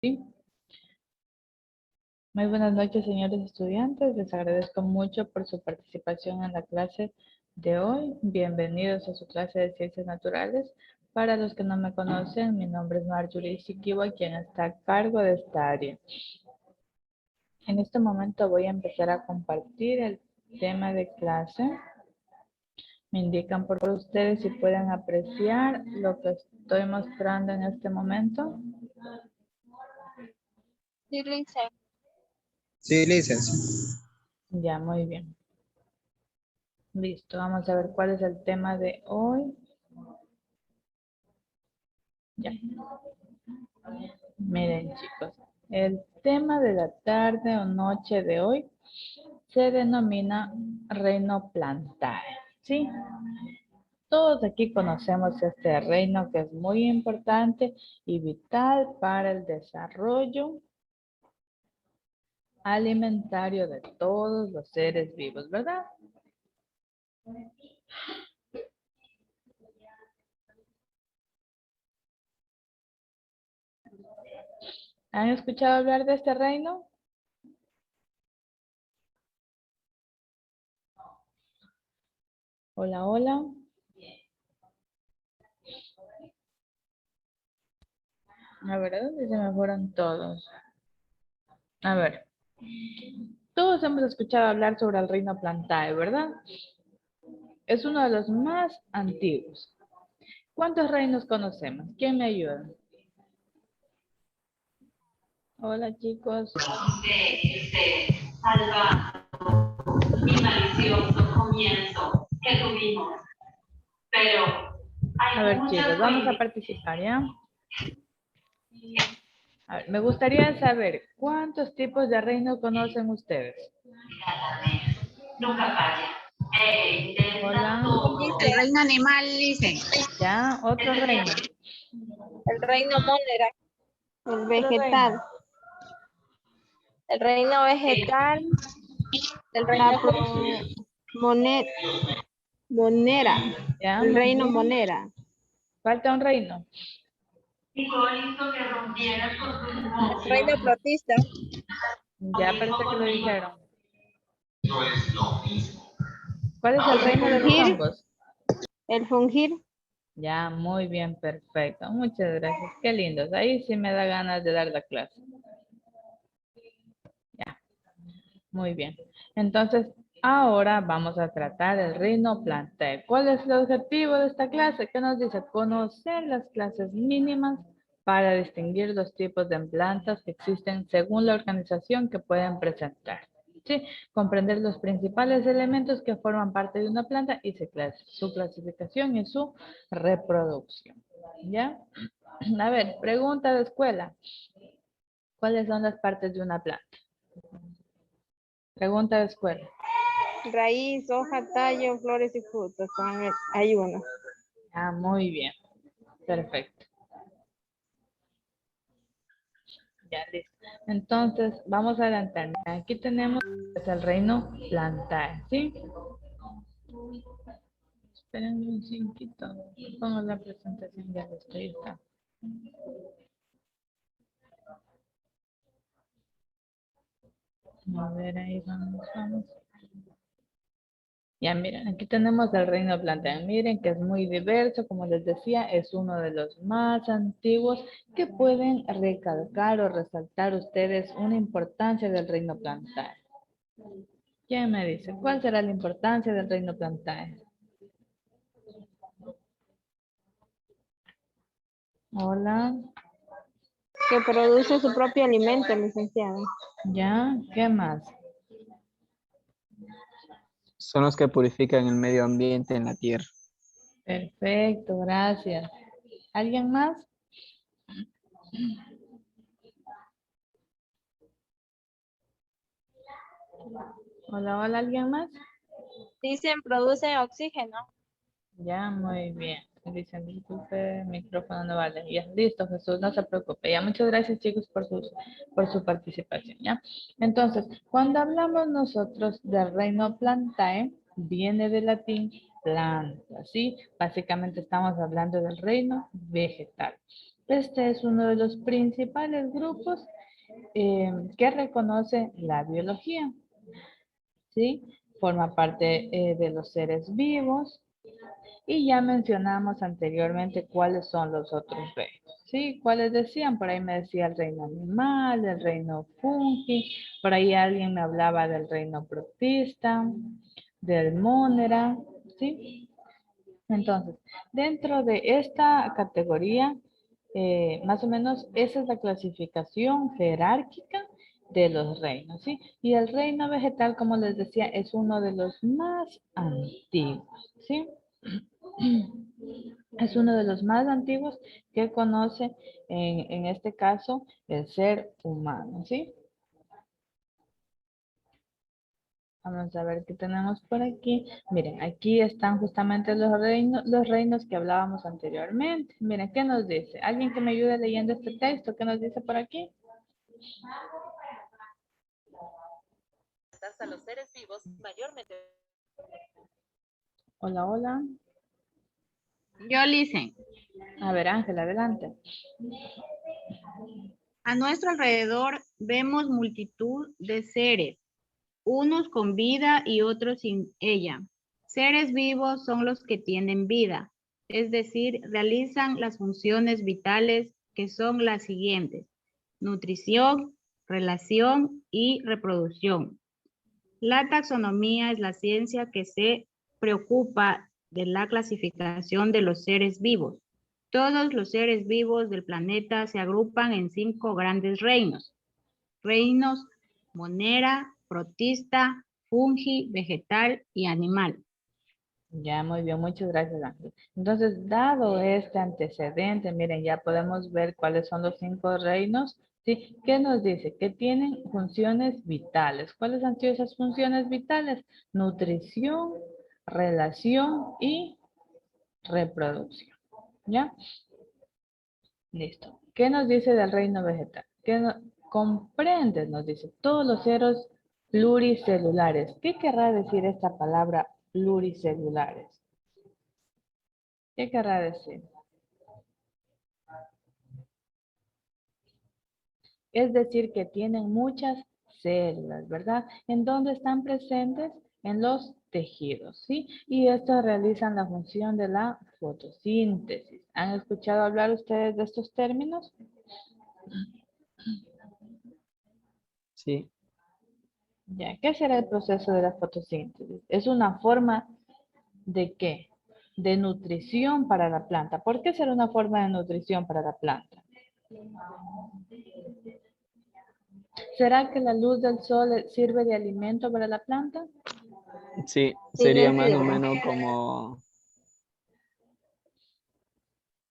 ¿Sí? Muy buenas noches, señores estudiantes. Les agradezco mucho por su participación en la clase de hoy. Bienvenidos a su clase de Ciencias Naturales. Para los que no me conocen, mi nombre es Marjorie Shikiwa, quien está a cargo de esta área. En este momento voy a empezar a compartir el tema de clase. Me indican por favor ustedes si pueden apreciar lo que estoy mostrando en este momento. Sí, Lisa. Sí, licencia. Ya, muy bien. Listo, vamos a ver cuál es el tema de hoy. Ya. Miren, chicos, el tema de la tarde o noche de hoy se denomina reino plantae, ¿sí? Todos aquí conocemos este reino que es muy importante y vital para el desarrollo alimentario de todos los seres vivos, ¿verdad? ¿Han escuchado hablar de este reino? Hola, hola. A ver, ¿a dónde se me fueron todos? A ver, todos hemos escuchado hablar sobre el reino plantae, ¿verdad? Es uno de los más antiguos. ¿Cuántos reinos conocemos? ¿Quién me ayuda? Hola, chicos. Mi malicioso comienzo que tuvimos. Pero A hay ver, muchas chicos, vamos a bendiciones participar, ¿ya? A ver, me gustaría saber, ¿cuántos tipos de reinos conocen ustedes? cada mes. Nunca falla. Intenta Hola. todo. Dice El reino animal, dice. ¿Ya? Otro reino. el reino monera, el Otro vegetal, reino. el reino vegetal, el La reino monera, ¿Ya? el Muy reino bien. monera, Falta un reino. Igualito que rompieras con tus el reino emociones. protista, Ya parece que lo dijeron. No es lo mismo. ¿Cuál es el reino de los fungir, hongos? el fungir, Ya, muy bien, perfecto. Muchas gracias. Qué lindos. Ahí sí me da ganas de dar la clase. Ya, muy bien. Entonces, ahora vamos a tratar el reino plantae. ¿Cuál es el objetivo de esta clase? ¿Qué nos dice? Conocer las clases mínimas para distinguir los tipos de plantas que existen según la organización que pueden presentar. ¿Sí? Comprender los principales elementos que forman parte de una planta y su clasificación y su reproducción. ¿Ya? A ver, pregunta de escuela. ¿Cuáles son las partes de una planta? Pregunta de escuela. raíz, hoja, tallo, flores y frutos. Hay uno. Ah, muy bien. Perfecto. Ya, listo. Entonces, vamos a adelantar. Aquí tenemos el reino plantae, ¿sí? Esperen un cinquito. Pongo la presentación, ya estoy acá. A ver, ahí vamos. Ya miren, aquí tenemos el reino plantae. Miren que es muy diverso, como les decía, es uno de los más antiguos que pueden recalcar o resaltar ustedes una importancia del reino plantae. ¿Quién me dice? ¿Cuál será la importancia del reino plantae? Hola. Que produce su propio alimento, licenciado. ¿Ya? ¿Qué más? Son los que purifican el medio ambiente en la tierra. Perfecto, gracias. ¿Alguien más? Hola, hola, ¿alguien más? Dicen, produce oxígeno. Ya, muy bien. Dicen, disculpe, micrófono no vale. Ya, listo, Jesús, no se preocupe. Ya, muchas gracias, chicos, por su participación, ¿ya? Entonces, cuando hablamos nosotros del reino plantae, viene del latín planta, ¿sí? Básicamente estamos hablando del reino vegetal. Este es uno de los principales grupos que reconoce la biología, ¿sí? Forma parte de los seres vivos y ya mencionamos anteriormente cuáles son los otros reinos, ¿sí? ¿Cuáles decían? Por ahí me decía el reino animal, el reino fungi, por ahí alguien me hablaba del reino protista, del mónera, ¿sí? Entonces, dentro de esta categoría, más o menos esa es la clasificación jerárquica de los reinos, ¿sí? Y el reino vegetal, como les decía, es uno de los más antiguos, ¿sí? Es uno de los más antiguos que conoce, en este caso, el ser humano, ¿sí? Vamos a ver qué tenemos por aquí. Miren, aquí están justamente los reinos que hablábamos anteriormente. Miren, ¿qué nos dice? ¿Alguien que me ayude leyendo este texto? ¿Qué nos dice por aquí? A los seres vivos mayormente. Hola, hola. Yo listen. A ver, Ángel, adelante. A nuestro alrededor vemos multitud de seres, unos con vida y otros sin ella. Seres vivos son los que tienen vida, es decir, realizan las funciones vitales que son las siguientes: nutrición, relación y reproducción. La taxonomía es la ciencia que se preocupa de la clasificación de los seres vivos. Todos los seres vivos del planeta se agrupan en 5 grandes reinos. Reinos monera, protista, fungi, vegetal y animal. Ya, muy bien, muchas gracias, Ángel. Entonces, dado este antecedente, miren, ya podemos ver cuáles son los 5 reinos, ¿sí? ¿Qué nos dice? Que tienen funciones vitales. ¿Cuáles han sido esas funciones vitales? Nutrición, relación y reproducción. ¿Ya? Listo. ¿Qué nos dice del reino vegetal? Comprende, nos dice, todos los seres pluricelulares. ¿Qué querrá decir esta palabra pluricelulares? ¿Qué querrá decir? Es decir, que tienen muchas células, ¿verdad? ¿En dónde están presentes? En los tejidos, ¿sí? Y estos realizan la función de la fotosíntesis. ¿Han escuchado hablar ustedes de estos términos? Sí, Ya, ¿qué será el proceso de la fotosíntesis? Es una forma de qué? De nutrición para la planta. ¿Por qué será una forma de nutrición para la planta? ¿Será que la luz del sol sirve de alimento para la planta? sí, Sí, sería les más o sirve. menos como,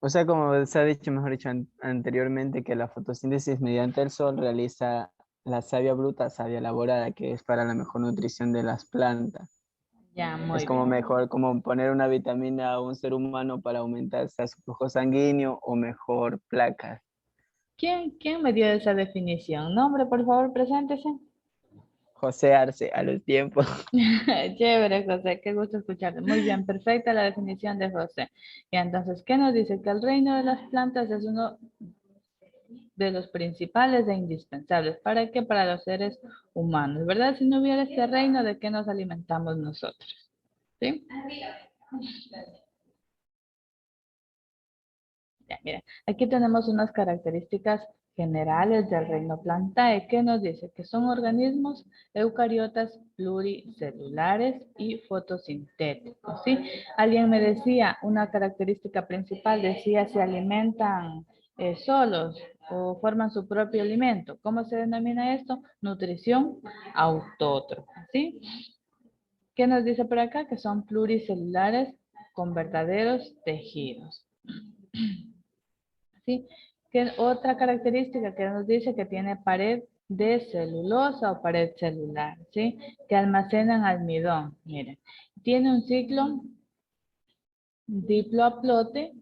o sea, como se ha dicho, mejor dicho, anteriormente, que la fotosíntesis mediante el sol realiza la savia bruta, savia elaborada, que es para la mejor nutrición de las plantas. Ya, Es muy como bien. mejor, como poner una vitamina a un ser humano para aumentar sea su flujo sanguíneo o mejor placas. ¿Quién me dio esa definición? Nombre, por favor, preséntese. José Arce, a los tiempos. Chévere, José, qué gusto escucharte. Muy bien, perfecta la definición de José. Y entonces, ¿qué nos dice? Que el reino de las plantas es uno de los principales e indispensables. ¿Para qué? Para los seres humanos, ¿verdad? Si no hubiera este reino, ¿de qué nos alimentamos nosotros? ¿Sí? Ya, mira, aquí tenemos unas características generales del reino Plantae que nos dice que son organismos eucariotas pluricelulares y fotosintéticos, ¿sí? Alguien me decía, una característica principal, decía, se alimentan solos o forman su propio alimento. ¿Cómo se denomina esto? Nutrición autótrofa, ¿sí? ¿Qué nos dice por acá? Que son pluricelulares con verdaderos tejidos. ¿Sí? ¿Qué otra característica que nos dice que tiene pared de celulosa o pared celular? ¿Sí? Que almacenan almidón. Miren, tiene un ciclo diploplote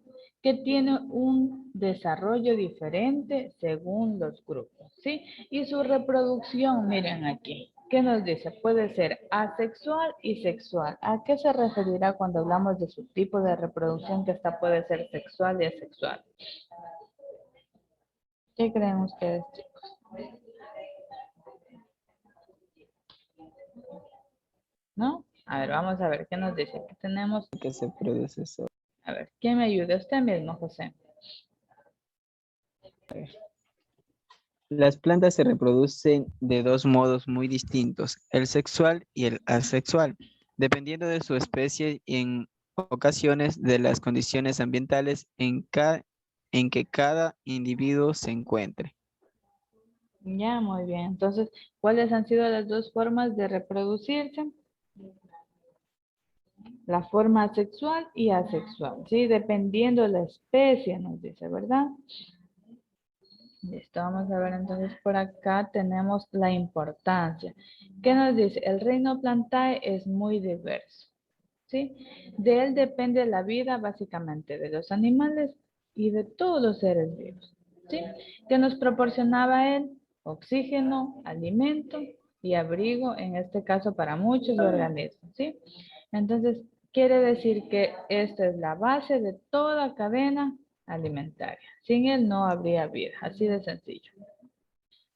que tiene un desarrollo diferente según los grupos, ¿sí? Y su reproducción, miren aquí, ¿qué nos dice? Puede ser asexual y sexual. ¿A qué se referirá cuando hablamos de su tipo de reproducción que esta puede ser sexual y asexual? ¿Qué creen ustedes, chicos? ¿No? A ver, vamos a ver qué nos dice. Aquí tenemos, Que se produce eso. a ver, ¿quién me ayuda? Usted mismo, José. Las plantas se reproducen de dos modos muy distintos, el sexual y el asexual, dependiendo de su especie y en ocasiones de las condiciones ambientales en que cada individuo se encuentre. Ya, muy bien. Entonces, ¿cuáles han sido las dos formas de reproducirse? La forma sexual y asexual, ¿sí? Dependiendo de la especie, nos dice, ¿verdad? Listo, vamos a ver entonces por acá tenemos la importancia. ¿Qué nos dice? El reino Plantae es muy diverso, ¿sí? De él depende la vida básicamente de los animales y de todos los seres vivos, ¿sí? Que nos proporcionaba él oxígeno, alimento y abrigo, en este caso para muchos organismos, ¿sí? Entonces, quiere decir que esta es la base de toda cadena alimentaria. Sin él no habría vida, así de sencillo.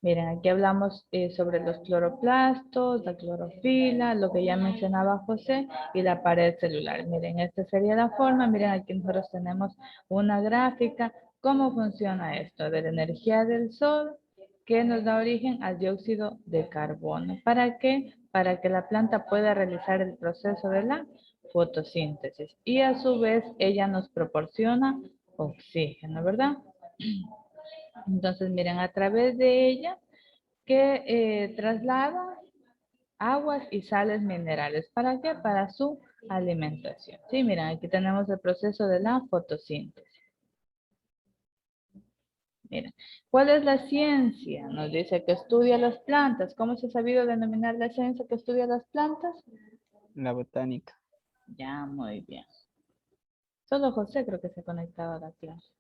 Miren, aquí hablamos sobre los cloroplastos, la clorofila, lo que ya mencionaba José, y la pared celular. Miren, esta sería la forma. Miren, aquí nosotros tenemos una gráfica. ¿Cómo funciona esto? De la energía del sol que nos da origen al dióxido de carbono. ¿Para qué? Para que la planta pueda realizar el proceso de la fotosíntesis. Y a su vez, ella nos proporciona oxígeno, ¿verdad? Entonces, miren, a través de ella que traslada aguas y sales minerales. ¿Para qué? Para su alimentación. Sí, miren, aquí tenemos el proceso de la fotosíntesis. Miren, ¿cuál es la ciencia? Nos dice que estudia las plantas. ¿Cómo se ha sabido denominar la ciencia que estudia las plantas? La botánica. Ya, muy bien. Solo José creo que se conectaba a la clase.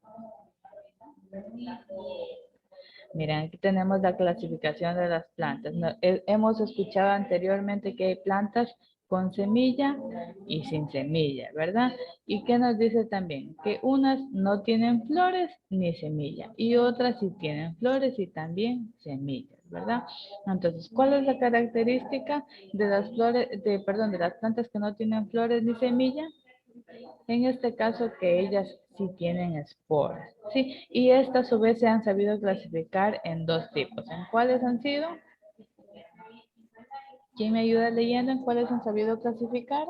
Miren, aquí tenemos la clasificación de las plantas. Hemos escuchado anteriormente que hay plantas con semilla y sin semilla, ¿verdad? ¿Y qué nos dice también? Que unas no tienen flores ni semilla y otras sí tienen flores y también semillas, ¿verdad? Entonces, ¿cuál es la característica de las flores, de las plantas que no tienen flores ni semilla? En este caso que ellas sí tienen esporas, ¿sí? Y estas a su vez se han sabido clasificar en dos tipos. ¿En cuáles han sido? ¿Quién me ayuda leyendo en cuáles han sabido clasificar?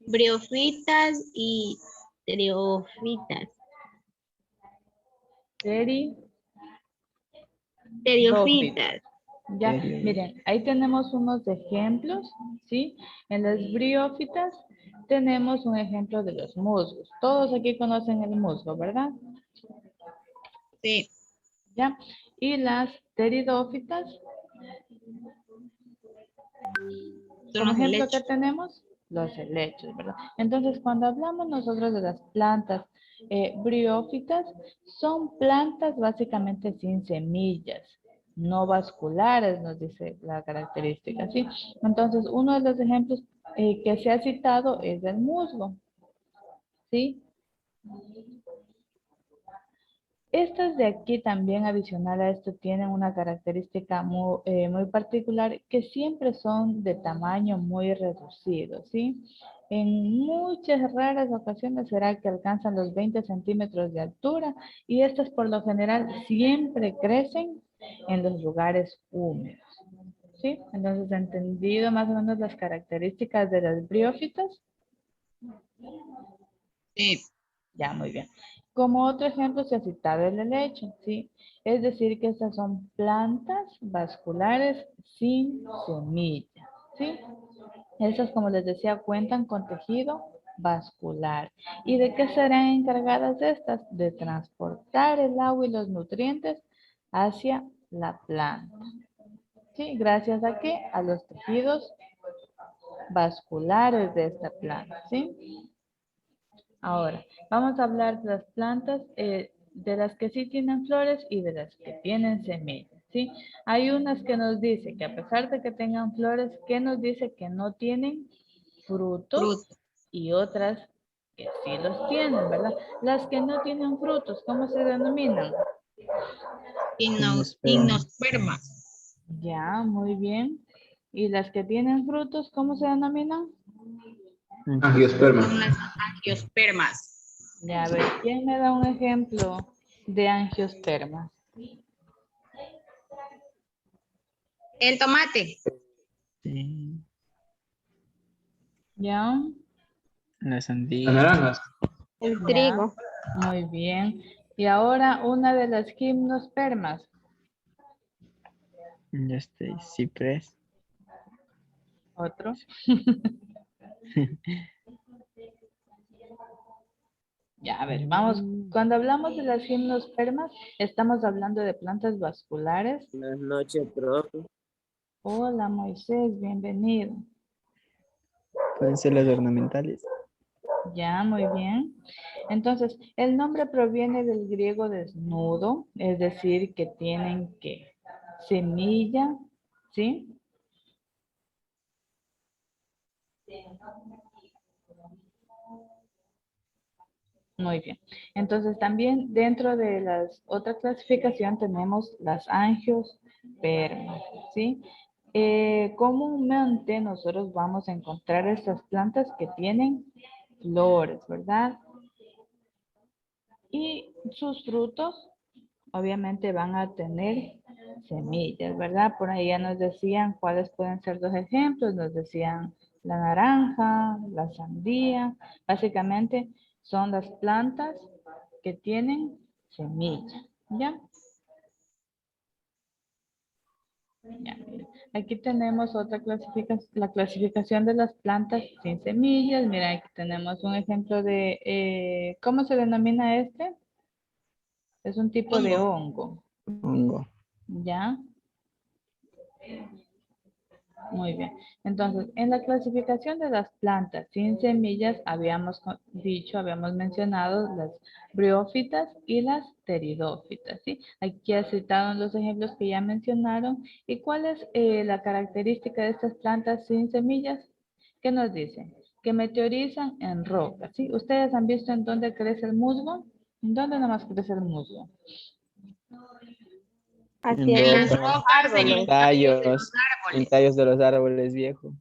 Briofitas y pteriófitas. Pteridófitas. Pteriófitas. Ya, miren, ahí tenemos unos ejemplos, ¿sí? En las briófitas tenemos un ejemplo de los musgos. Todos aquí conocen el musgo, ¿verdad? Sí. ¿Ya? Y las pteridófitas, Son como los ejemplo que helechos. tenemos, los helechos, ¿verdad? Entonces, cuando hablamos nosotros de las plantas briófitas, son plantas básicamente sin semillas, no vasculares, nos dice la característica, ¿sí? Entonces, uno de los ejemplos que se ha citado es el musgo, ¿sí? Estas de aquí también adicional a esto tienen una característica muy particular que siempre son de tamaño muy reducido, ¿sí? En muchas raras ocasiones será que alcanzan los 20 centímetros de altura y estas por lo general siempre crecen en los lugares húmedos, ¿sí? Entonces, ¿entendido más o menos las características de las briófitas? Sí. Ya, muy bien. Como otro ejemplo se ha citado el helecho, ¿sí? Es decir, que estas son plantas vasculares sin semilla, ¿sí? Estas, como les decía, cuentan con tejido vascular. ¿Y de qué serán encargadas estas? De transportar el agua y los nutrientes hacia la planta. ¿Sí? ¿Gracias a qué? A los tejidos vasculares de esta planta, ¿sí? Ahora, vamos a hablar de las plantas, de las que sí tienen flores y de las que tienen semillas, ¿sí? Hay unas que nos dicen que a pesar de que tengan flores, que nos dice que no tienen frutos Fruto. y otras que sí los tienen, ¿verdad? Las que no tienen frutos, ¿cómo se denominan? Gimnospermas. Ya, muy bien. ¿Y las que tienen frutos, cómo se denominan? Angiosperma. Son las angiospermas. Ya, a ver, ¿quién me da un ejemplo de angiospermas? El tomate. Sí, Ya, la Las sandía. naranjas. El ya, trigo. muy bien. Y ahora una de las gimnospermas. Ciprés. Otro. Ya, a ver, vamos. Cuando hablamos de las gimnospermas, estamos hablando de plantas vasculares. Buenas noches, profe. Hola, Moisés, bienvenido. Pueden ser las ornamentales. Ya, muy bien. Entonces, el nombre proviene del griego desnudo, es decir, que tienen que semilla, ¿sí? Muy bien. Entonces, también dentro de las otra clasificación tenemos las angiospermas, ¿sí? Comúnmente nosotros vamos a encontrar estas plantas que tienen flores, ¿verdad? Y sus frutos obviamente van a tener semillas, ¿verdad? Por ahí ya nos decían cuáles pueden ser los ejemplos, nos decían la naranja, la sandía, básicamente son las plantas que tienen semilla, ¿ya? Ya, mira. Aquí tenemos otra clasificación, la clasificación de las plantas sin semillas. Mira, aquí tenemos un ejemplo de, ¿cómo se denomina este? Es un tipo de hongo, Hongo. ¿ya? Muy bien. Entonces, en la clasificación de las plantas sin semillas, habíamos habíamos mencionado las briófitas y las pteridófitas, ¿sí? Aquí ya citaron los ejemplos que ya mencionaron. ¿Y cuál es la característica de estas plantas sin semillas? ¿Qué nos dicen? Que meteorizan en rocas, ¿sí? ¿Ustedes han visto en dónde crece el musgo? ¿En dónde nomás crece el musgo? En En las rocas, rocas, en los tallos de los en árboles. tallos de los árboles viejos,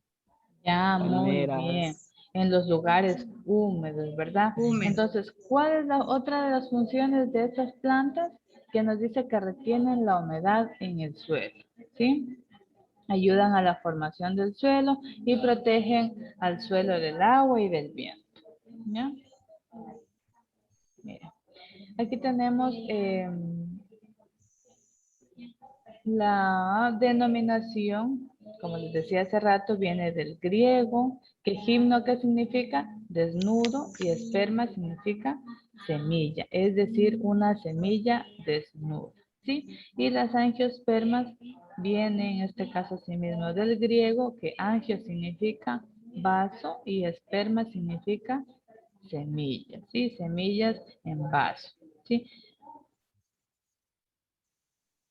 Ya, muy bien. palmeras. En los lugares húmedos, ¿verdad? Húmedos. Entonces, ¿cuál es la otra de las funciones de estas plantas? Que nos dice que retienen la humedad en el suelo, ¿sí? Ayudan a la formación del suelo y protegen al suelo del agua y del viento. ¿Ya? Mira, aquí tenemos la denominación, como les decía hace rato, viene del griego, que gimno, ¿qué significa? Desnudo, y esperma significa semilla, es decir, una semilla desnuda, ¿sí? Y las angiospermas vienen, en este caso, sí mismo del griego, que angio significa vaso y esperma significa semilla, ¿sí? Semillas en vaso, ¿sí?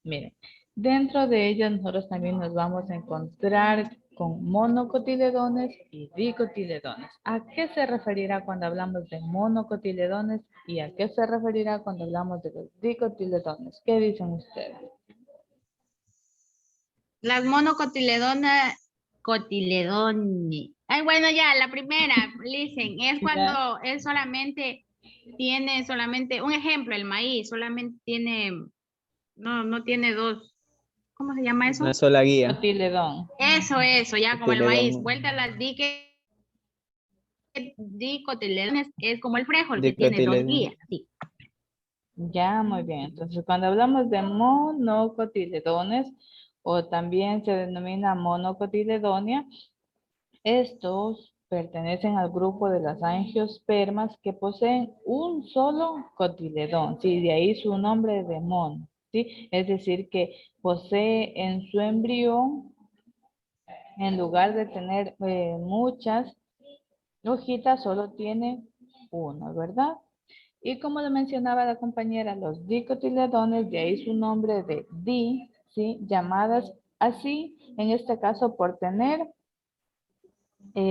Miren, dentro de ellas nosotros también nos vamos a encontrar con monocotiledones y dicotiledones. ¿A qué se referirá cuando hablamos de monocotiledones y a qué se referirá cuando hablamos de los dicotiledones? ¿Qué dicen ustedes? Las monocotiledonas, cotiledones. Ay, bueno, ya, la primera, listen, es Ya, cuando él tiene solamente, un ejemplo, el maíz, solamente tiene, no tiene dos, ¿cómo se llama eso? Una sola guía. cotiledón. Eso, ya como el maíz. Cotiledón. Vuelta a las dicotiledones, es como el frijol que tiene dos Dicotiledón. guías, así. Ya, muy bien. Entonces, cuando hablamos de monocotiledones o también se denomina monocotiledonia, estos pertenecen al grupo de las angiospermas que poseen un solo cotiledón, sí, de ahí su nombre de mono, sí, es decir que posee en su embrión, en lugar de tener muchas hojitas, solo tiene uno, ¿verdad? Y como lo mencionaba la compañera, los dicotiledones, de ahí su nombre de di, sí, llamadas así, en este caso por tener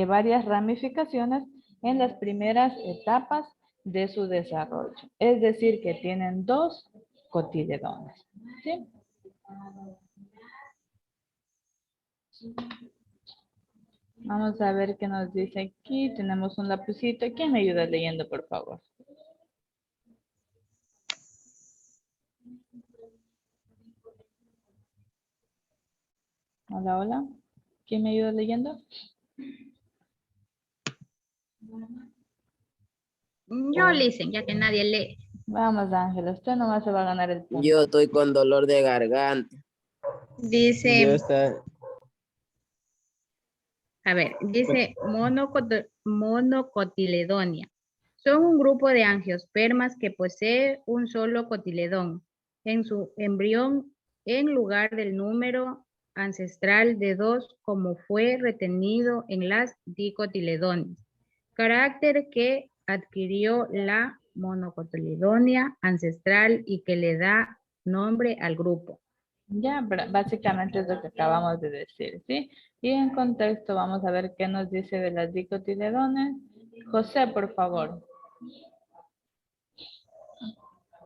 varias ramificaciones en las primeras etapas de su desarrollo. Es decir, que tienen dos cotiledones. ¿Sí? Vamos a ver qué nos dice aquí. Tenemos un lapicito. ¿Quién me ayuda leyendo, por favor? Hola, hola. ¿Quién me ayuda leyendo? Yo listen, ya que nadie lee. Vamos, Ángela. Usted nomás se va a ganar el punto. Yo estoy con dolor de garganta. Dice, está, a ver, dice monocotiledonia. Son un grupo de angiospermas que posee un solo cotiledón en su embrión en lugar del número ancestral de 2 como fue retenido en las dicotiledones. Carácter que adquirió la monocotiledonia ancestral y que le da nombre al grupo. Ya, básicamente es lo que acabamos de decir, ¿sí? Y en contexto vamos a ver qué nos dice de las dicotiledones. José, por favor.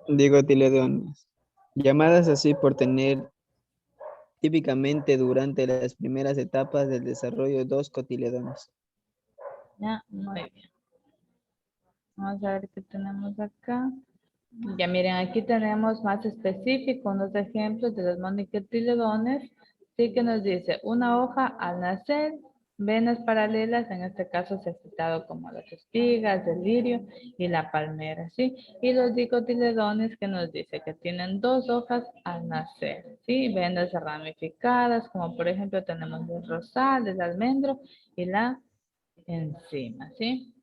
dicotiledones, llamadas así por tener típicamente durante las primeras etapas del desarrollo dos cotiledones. Ya, muy bien. Vamos a ver qué tenemos acá. Ya miren, aquí tenemos más específico unos ejemplos de los monocotiledones. Sí que nos dice una hoja al nacer, venas paralelas, en este caso se ha citado como las espigas, el lirio y la palmera, ¿sí? Y los dicotiledones que nos dice que tienen dos hojas al nacer, ¿sí? Venas ramificadas, como por ejemplo tenemos el rosal, el almendro y la encima, ¿sí?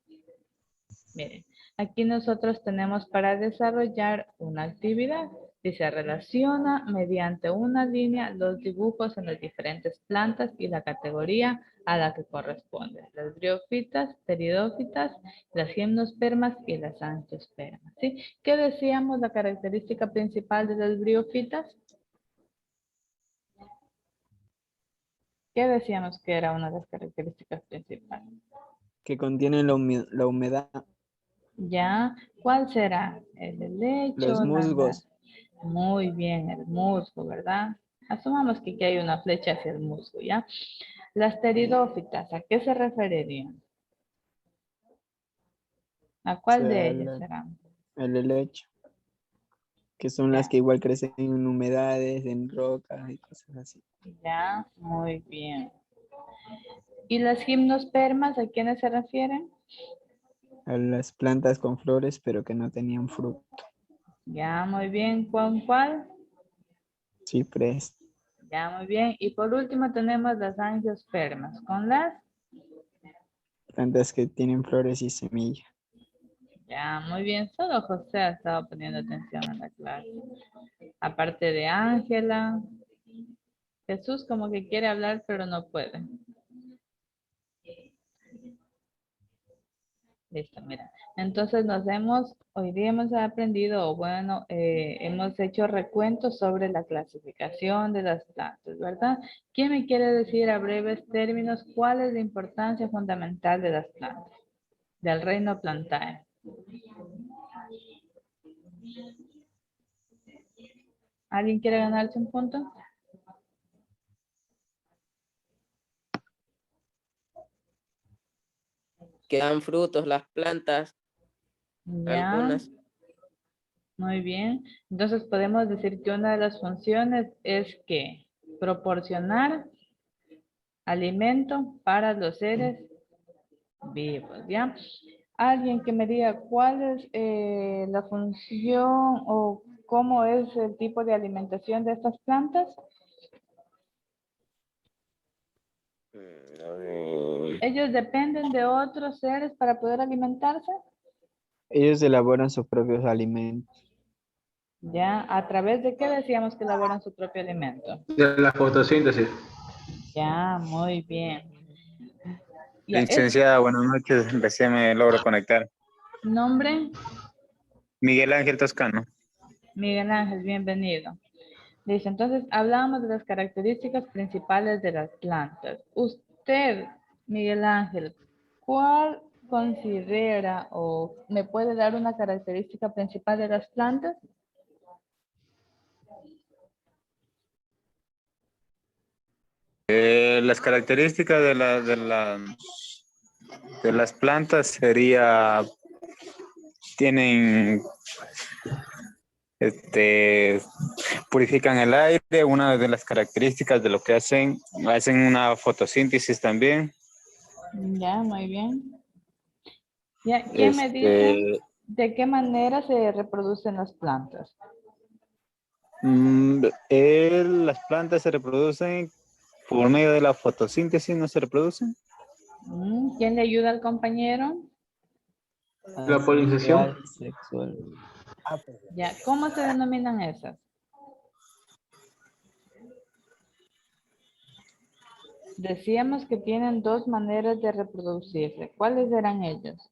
Miren, aquí nosotros tenemos para desarrollar una actividad y se relaciona mediante una línea los dibujos en las diferentes plantas y la categoría a la que corresponde. Las briófitas, pteridófitas, las gimnospermas y las angiospermas. ¿Sí? ¿Qué decíamos la característica principal de las briófitas? ¿Qué decíamos que era una de las características principales? Que contienen la humedad, ¿Ya? ¿Cuál será? El los helecho, musgos, muy bien, el musgo, ¿verdad? Asumamos que aquí hay una flecha hacia el musgo, ¿ya? Las pteridófitas, ¿a qué se referirían? ¿A o cuál de sea, ellas serán? el helecho, que son las Ya, que igual crecen en humedades, en rocas y cosas así. ya, muy bien. ¿Y las gimnospermas, a quiénes se refieren? A las plantas con flores, pero que no tenían fruto. Ya, muy bien. ¿Con cuál? Ciprés, Ya, muy bien. Y por último tenemos las angiospermas. ¿Con las? plantas que tienen flores y semillas. Ya, muy bien. Solo José ha estado poniendo atención en la clase. Aparte de Ángela. Jesús como que quiere hablar, pero no puede. Listo, mira. Entonces hoy día hemos aprendido, o bueno, hemos hecho recuentos sobre la clasificación de las plantas, ¿verdad? ¿Quién me quiere decir a breves términos cuál es la importancia fundamental de las plantas, del reino Plantae? ¿Alguien quiere ganarse un punto? Que dan frutos las plantas, Ya, algunas. muy bien. Entonces podemos decir que una de las funciones es que proporcionar alimento para los seres vivos, ¿ya? Alguien que me diga cuál es la función o cómo es el tipo de alimentación de estas plantas. Ellos dependen de otros seres para poder alimentarse. Ellos elaboran sus propios alimentos. Ya, ¿a través de qué decíamos que elaboran su propio alimento? De la fotosíntesis. Ya, muy bien. Ya, ¿es Licenciada, buenas noches. Recién me logro conectar. nombre? Miguel Ángel Toscano. Miguel Ángel, bienvenido. Listo, entonces hablamos de las características principales de las plantas. Usted, Miguel Ángel, ¿cuál considera o me puede dar una característica principal de las plantas? Las características de las plantas sería, tienen, purifican el aire. Una de las características de lo que hacen una fotosíntesis también. Ya, muy bien. Ya, ¿quién me dice de qué manera se reproducen las plantas? Las plantas se reproducen por medio de la fotosíntesis, ¿no se reproducen? ¿Quién le ayuda al compañero? La polinización. Sexual. Ya, ¿cómo se denominan esas? Decíamos que tienen dos maneras de reproducirse. ¿Cuáles eran ellos?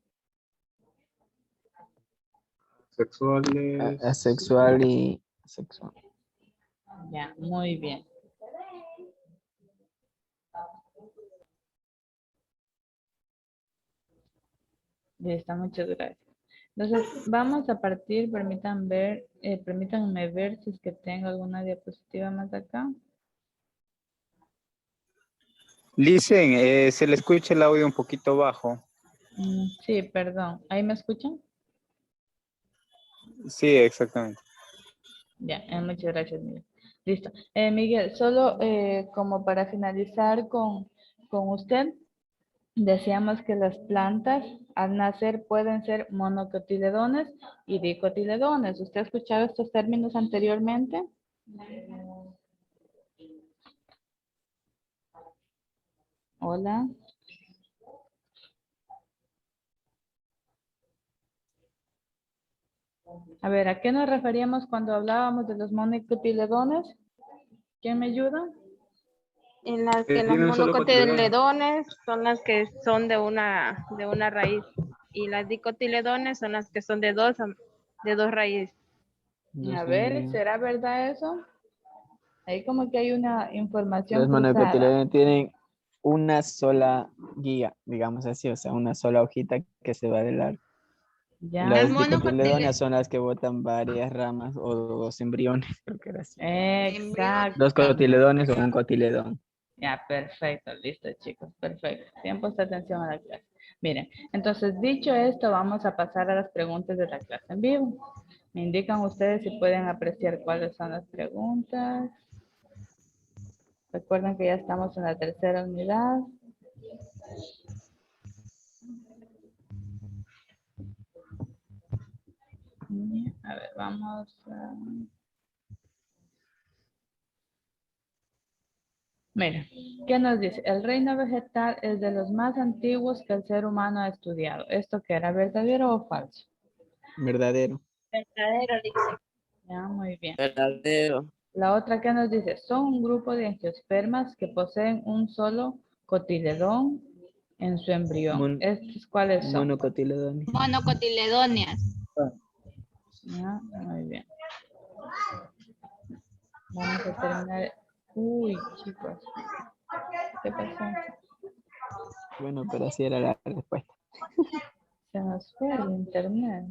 Sexuales. Asexual y sexual. Ya, muy bien. Listo, muchas gracias. Entonces, vamos a partir, permítanme ver si es que tengo alguna diapositiva más acá. Listen, se le escucha el audio un poquito bajo. Sí, perdón. ¿Ahí me escuchan? Sí, exactamente. Ya, muchas gracias, Miguel. Listo. Miguel, solo como para finalizar con usted, decíamos que las plantas al nacer pueden ser monocotiledones y dicotiledones. ¿Usted ha escuchado estos términos anteriormente? Hola. A ver, ¿a qué nos referíamos cuando hablábamos de los monocotiledones? ¿Quién me ayuda? En las que las Tiene un solo cotiledón. monocotiledones son las que son de una raíz y las dicotiledones son las que son de dos raíces. A ver, ¿será verdad eso? Ahí como que hay una información Los cruzada. monocotiledones tienen una sola guía, digamos así, o sea, una sola hojita que se va de largo. Ya. Las Las dicotiledones son las que botan varias ramas o dos embriones, creo que era así. Exacto. Dos cotiledones o un cotiledón. Ya, perfecto, listo chicos, perfecto. Tiempo de atención a la clase. Miren, entonces dicho esto, vamos a pasar a las preguntas de la clase en vivo. Me indican ustedes si pueden apreciar cuáles son las preguntas. Recuerden que ya estamos en la tercera unidad. A ver, vamos a... Mira, ¿qué nos dice? El reino vegetal es de los más antiguos que el ser humano ha estudiado. ¿Esto qué era, verdadero o falso? Verdadero. Verdadero, dice. Ya, muy bien. Verdadero. La otra que nos dice, son un grupo de angiospermas que poseen un solo cotiledón en su embrión. ¿Estos cuáles son? Monocotiledones. Monocotiledóneas. Ya, muy bien. Vamos a terminar. Uy, chicos. ¿Qué pasó? Bueno, pero así era la respuesta. Se nos fue el internet.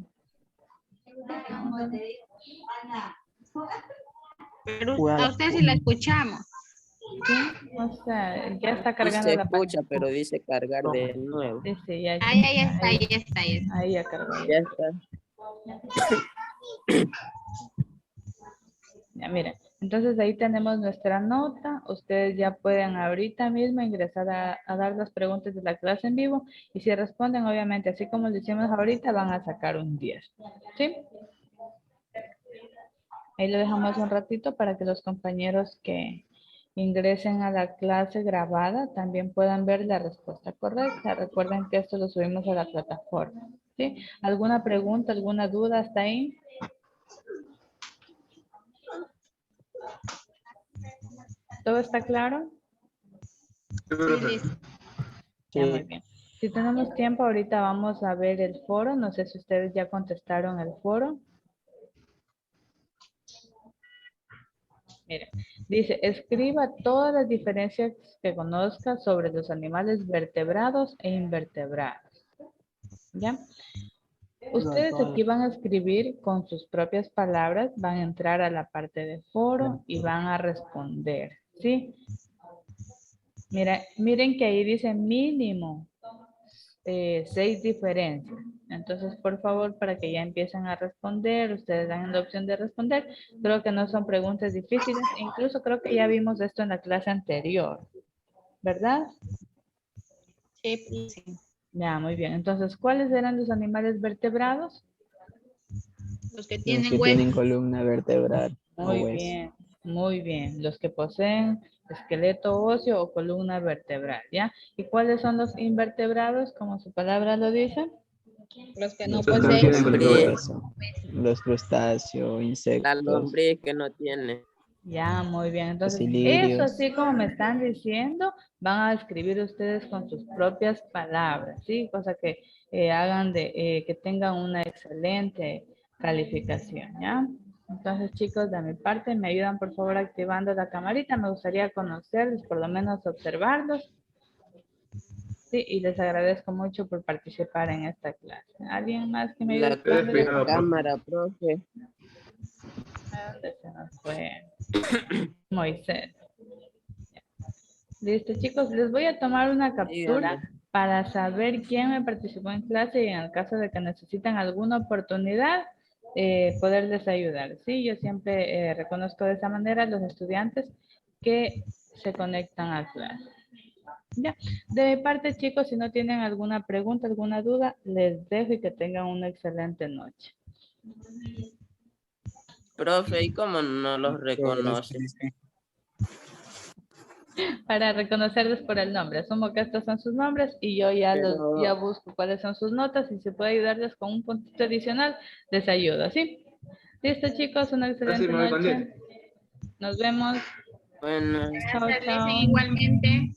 Pero a usted sí la escuchamos. Sí, o sea, ya está Sí cargando se la escucha, página. pero dice cargar de nuevo. Sí, ya, Ahí está, ahí está. ahí ya cargó. Ya está. Ya, miren, entonces ahí tenemos nuestra nota. Ustedes ya pueden ahorita mismo ingresar a dar las preguntas de la clase en vivo y si responden, obviamente, así como lo hicimos ahorita, van a sacar un 10. ¿Sí? Ahí lo dejamos un ratito para que los compañeros que ingresen a la clase grabada también puedan ver la respuesta correcta. Recuerden que esto lo subimos a la plataforma. ¿Sí? ¿Alguna pregunta, alguna duda hasta ahí? ¿Todo está claro? Ya, muy bien. Si tenemos tiempo, ahorita vamos a ver el foro. No sé si ustedes ya contestaron el foro. Mira, dice, escriba todas las diferencias que conozca sobre los animales vertebrados e invertebrados. ¿Ya? Ustedes aquí van a escribir con sus propias palabras, van a entrar a la parte de foro y van a responder, ¿sí? Mira, miren que ahí dice mínimo 6 diferencias. Entonces, por favor, para que ya empiecen a responder, ustedes dan la opción de responder. Creo que no son preguntas difíciles. Incluso creo que ya vimos esto en la clase anterior, ¿verdad? Sí, sí. Ya, muy bien. Entonces, ¿cuáles eran los animales vertebrados? Los que Los tienen que huesos. tienen columna vertebral o Muy hueso. bien, muy bien. Los que poseen esqueleto óseo o columna vertebral, ¿ya? ¿Y cuáles son los invertebrados, como su palabra lo dice? Los que no Los que no poseen. tienen columna vertebral. Los crustáceos, La insectos, lombriz que no tiene. Ya, muy bien. los Entonces, eso ilirios. así como me están diciendo, van a escribir ustedes con sus propias palabras, ¿sí? Cosa que hagan que tengan una excelente calificación, ¿ya? Entonces, chicos, de mi parte, me ayudan por favor activando la camarita. Me gustaría conocerlos, por lo menos observarlos. Sí, y les agradezco mucho por participar en esta clase. ¿Alguien más que me ayude? La Despejado, profe. cámara, profe. ¿A dónde se nos fue? Moisés. Listo, chicos, les voy a tomar una captura Dígame. para saber quién me participó en clase y en el caso de que necesitan alguna oportunidad, poderles ayudar. Sí, yo siempre reconozco de esa manera a los estudiantes que se conectan a clase. Ya, de mi parte, chicos, si no tienen alguna pregunta, alguna duda, les dejo y que tengan una excelente noche. Profe, ¿y cómo no los reconoce? Para reconocerles por el nombre. Asumo que estos son sus nombres y yo ya Pero, busco cuáles son sus notas y si puedo ayudarles con un puntito adicional, les ayudo, ¿sí? Listo, chicos, una Ahora sí excelente me voy con 10. noche. Nos vemos. bueno. Chao, Gracias, chao. igualmente.